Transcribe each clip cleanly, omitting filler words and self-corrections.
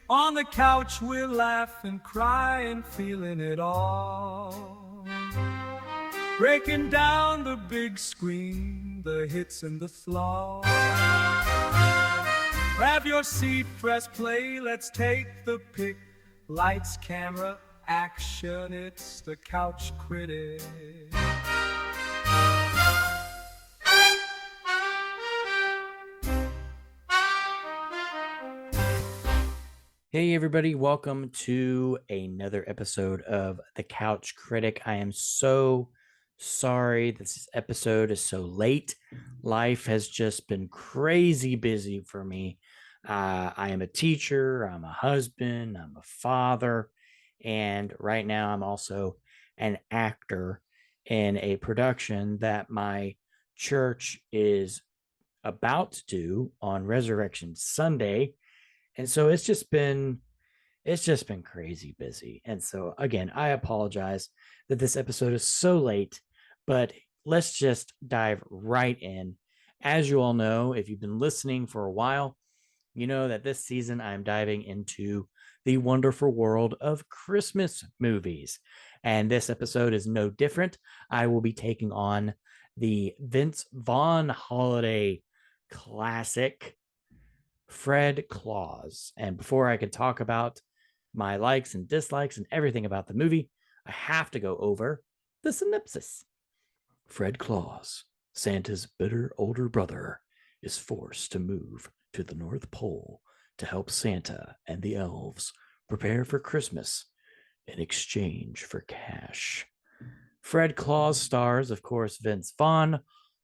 On the couch we'll laugh and cry and feeling it all. Breaking down the big screen, the hits and the flaws. Grab your seat, press play, let's take the pic. Lights, camera, action, it's the Couch Critic. Hey everybody, welcome to another episode of The Couch Critic. I am so sorry this episode is so late. Life has just been crazy busy for me. I am a teacher, I'm a husband, I'm a father, and right now I'm also an actor in a production that my church is about to do on Resurrection Sunday. And so it's just been crazy busy. And so again, I apologize that this episode is so late, but let's just dive right in. As you all know, if you've been listening for a while, you know that this season I'm diving into the wonderful world of Christmas movies. And this episode is no different. I will be taking on the Vince Vaughn holiday classic, Fred Claus. And before I can talk about my likes and dislikes and everything about the movie, I have to go over the synopsis. Fred Claus, Santa's bitter older brother, is forced to move to the North Pole to help Santa and the elves prepare for Christmas in exchange for cash. Fred Claus stars, of course, Vince Vaughn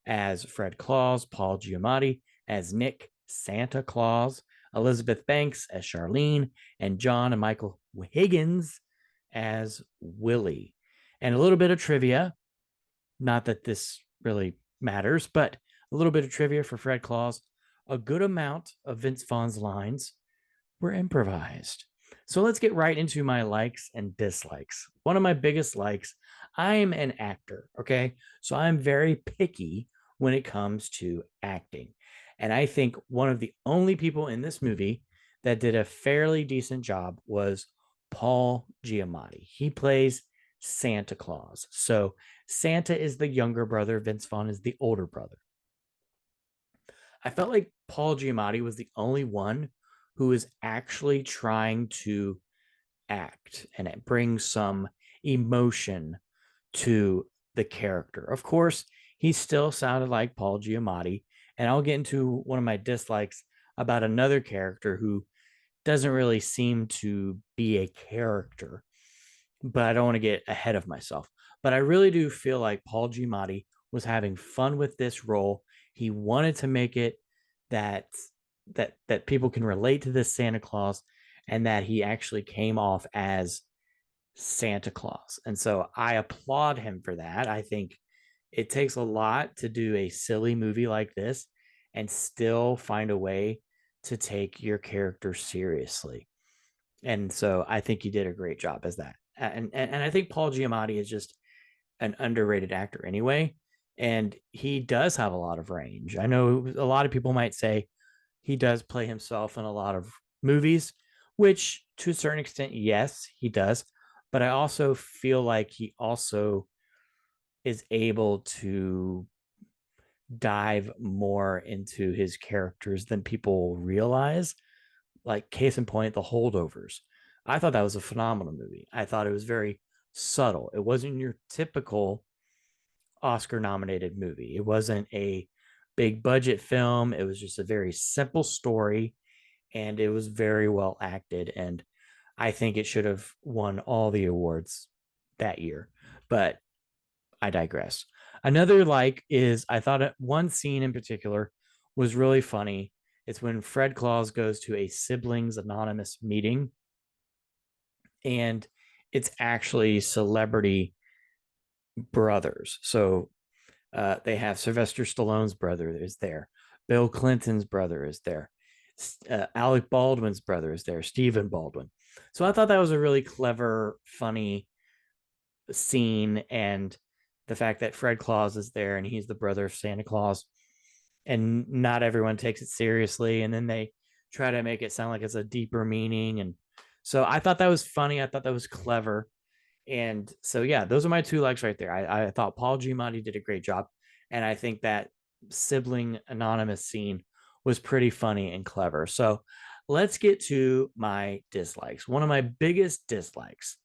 as Fred Claus, Paul Giamatti as Nick Santa Claus, Elizabeth Banks as Charlene, and John and Michael Higgins as Willie. And a little bit of trivia, not that this really matters, but a little bit of trivia for Fred Claus. A good amount of Vince Vaughn's lines were improvised. So let's get right into my likes and dislikes. One of my biggest likes, I'm an actor, okay? So I'm very picky when it comes to acting. And I think one of the only people in this movie that did a fairly decent job was Paul Giamatti. He plays Santa Claus. So Santa is the younger brother, Vince Vaughn is the older brother. I felt like Paul Giamatti was the only one who was actually trying to act and it brings some emotion to the character. Of course, he still sounded like Paul Giamatti, and I'll get into one of my dislikes about another character who doesn't really seem to be a character, but I don't want to get ahead of myself. But I really do feel like Paul Giamatti was having fun with this role. He wanted to make it that that people can relate to this Santa Claus and that he actually came off as Santa Claus. And so I applaud him for that. I think it takes a lot to do a silly movie like this and still find a way to take your character seriously. And so I think he did a great job as that. And I think Paul Giamatti is just an underrated actor anyway. And he does have a lot of range. I know a lot of people might say he does play himself in a lot of movies, which to a certain extent, yes, he does. But I also feel like he also is able to dive more into his characters than people realize. Like, case in point, The Holdovers. I thought that was a phenomenal movie. I thought it was very subtle. It wasn't your typical Oscar nominated movie. It wasn't a big budget film. It was just a very simple story and it was very well acted. And I think it should have won all the awards that year. But I digress. Another like is I thought one scene in particular was really funny. It's when Fred Claus goes to a siblings anonymous meeting and it's actually celebrity brothers. So they have Sylvester Stallone's brother is there, Bill Clinton's brother is there, Alec Baldwin's brother is there, Stephen Baldwin. So I thought that was a really clever, funny scene, and the fact that Fred Claus is there and he's the brother of Santa Claus, and not everyone takes it seriously, and then they try to make it sound like it's a deeper meaning. And so I thought that was funny. I thought that was clever. And so, yeah, those are my two likes right there. I thought Paul Giamatti did a great job. And I think that sibling anonymous scene was pretty funny and clever. So let's get to my dislikes. One of my biggest dislikes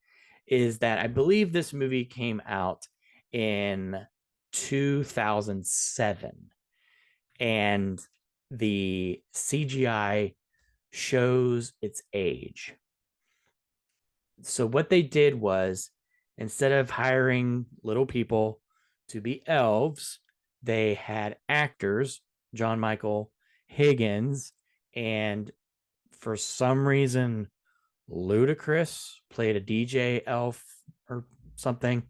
is that I believe this movie came out in 2007 and the CGI shows its age. So what they did was, instead of hiring little people to be elves, they had actors, John Michael Higgins, and for some reason, Ludacris played a DJ elf or something.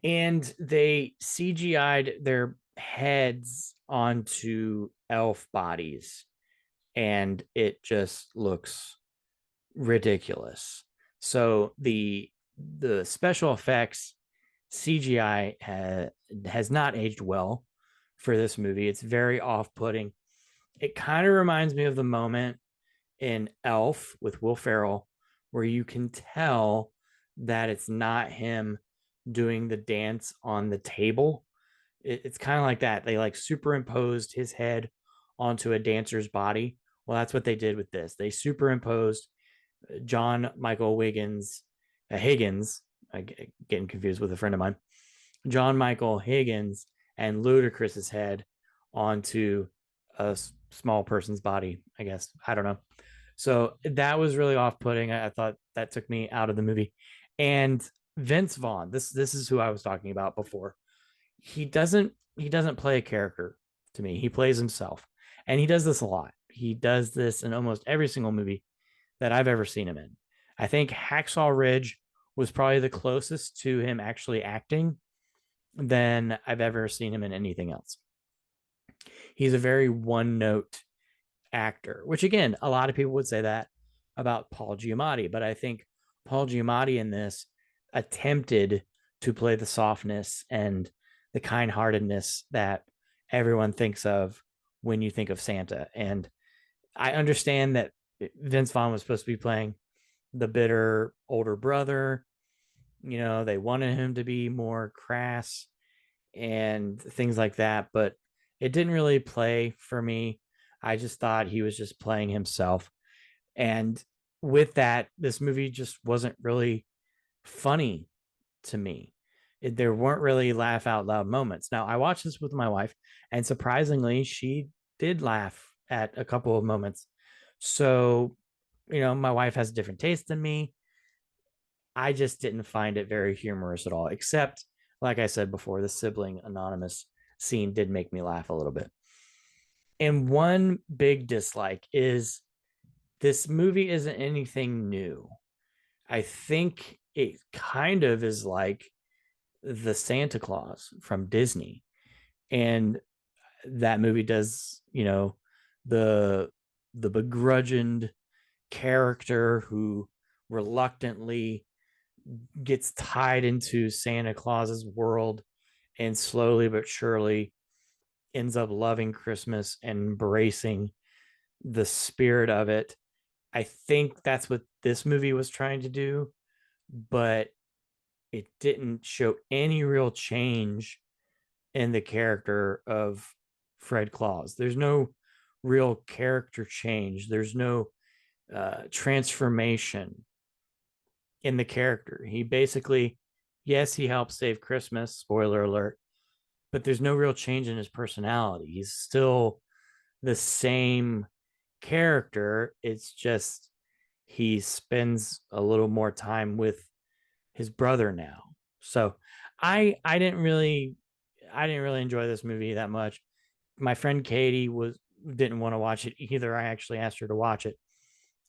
And they CGI'd their heads onto elf bodies, and it just looks ridiculous. So the special effects CGI has not aged well for this movie. It's very off-putting. It kind of reminds me of the moment in Elf with Will Ferrell where you can tell that it's not him doing the dance on the table. It's kind of like that. They like superimposed his head onto a dancer's body. Well, that's what they did with this. They superimposed John Michael Higgins. I getting confused with a friend of mine. John Michael Higgins and Ludacris's head onto a small person's body. I guess I don't know. So that was really off-putting. I thought that took me out of the movie. And Vince Vaughn, this is who I was talking about before. He doesn't play a character to me. He plays himself, and he does this a lot. He does this in almost every single movie that I've ever seen him in. I think Hacksaw Ridge was probably the closest to him actually acting than I've ever seen him in anything else. He's a very one note actor, which again, a lot of people would say that about Paul Giamatti, but I think Paul Giamatti in this attempted to play the softness and the kind-heartedness that everyone thinks of when you think of Santa. And I understand that Vince Vaughn was supposed to be playing the bitter older brother. You know, they wanted him to be more crass and things like that, but it didn't really play for me. I just thought he was just playing himself. And with that, this movie just wasn't really funny to me. There weren't really laugh out loud moments. Now, I watched this with my wife, and surprisingly, she did laugh at a couple of moments. So, my wife has a different taste than me. I just didn't find it very humorous at all, except, like I said before, the sibling anonymous scene did make me laugh a little bit. And one big dislike is this movie isn't anything new. I think it kind of is like the Santa Claus from Disney. And that movie does, the begrudged character who reluctantly gets tied into Santa Claus's world and slowly but surely ends up loving Christmas and embracing the spirit of it. I think that's what this movie was trying to do, but it didn't show any real change in the character of Fred Claus. There's no real character change. There's no transformation in the character. He basically, yes, he helps save Christmas, spoiler alert, but there's no real change in his personality. He's still the same character. It's just he spends a little more time with his brother now. So I didn't really enjoy this movie that much. My friend Katie didn't want to watch it either. I actually asked her to watch it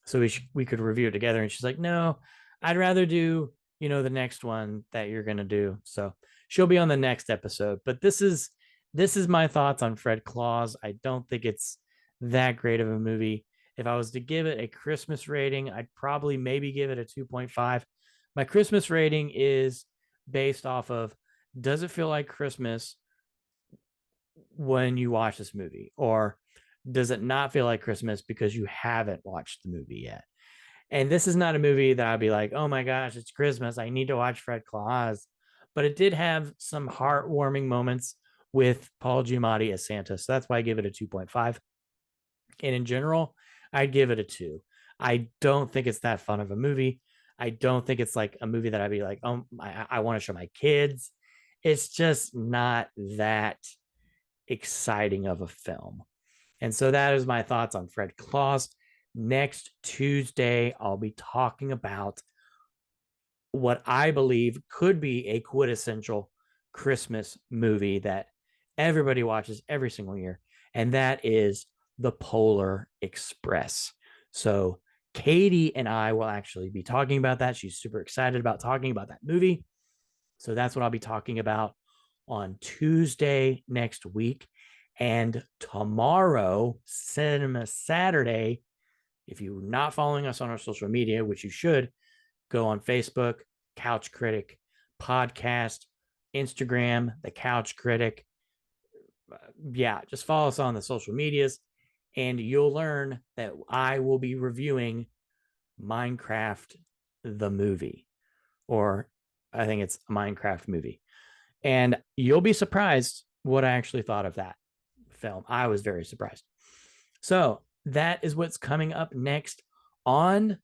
so we could review it together, and she's like, "No, I'd rather do the next one that you're gonna do." So she'll be on the next episode. But this is my thoughts on Fred Claus. I don't think it's that great of a movie. If I was to give it a Christmas rating, I'd probably maybe give it a 2.5. My Christmas rating is based off of, does it feel like Christmas when you watch this movie? Or does it not feel like Christmas because you haven't watched the movie yet. And this is not a movie that I'd be like, oh my gosh, it's Christmas, I need to watch Fred Claus. But it did have some heartwarming moments with Paul Giamatti as Santa. So that's why I give it a 2.5. And in general, I'd give it a 2. I don't think it's that fun of a movie. I don't think it's like a movie that I'd be like, oh, I want to show my kids. It's just not that exciting of a film. And so that is my thoughts on Fred Claus. Next Tuesday, I'll be talking about what I believe could be a quintessential Christmas movie that everybody watches every single year, and that is The Polar Express. So Katie and I will actually be talking about that. She's super excited about talking about that movie. So that's what I'll be talking about on Tuesday next week. And tomorrow, Cinema Saturday, if you're not following us on our social media, which you should, go on Facebook, Couch Critic Podcast, Instagram, The Couch Critic. Yeah, just follow us on the social medias, and you'll learn that I will be reviewing Minecraft the movie, or I think it's a Minecraft movie. And you'll be surprised what I actually thought of that film. I was very surprised. So that is what's coming up next on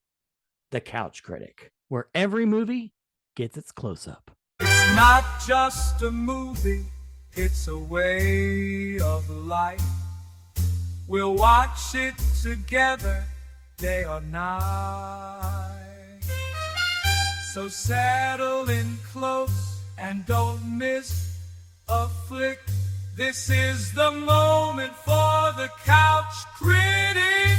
The Couch Critic, where every movie gets its close-up. It's not just a movie, it's a way of life. We'll watch it together, day or night. So settle in close and don't miss a flick. This is the moment for the Couch Critic.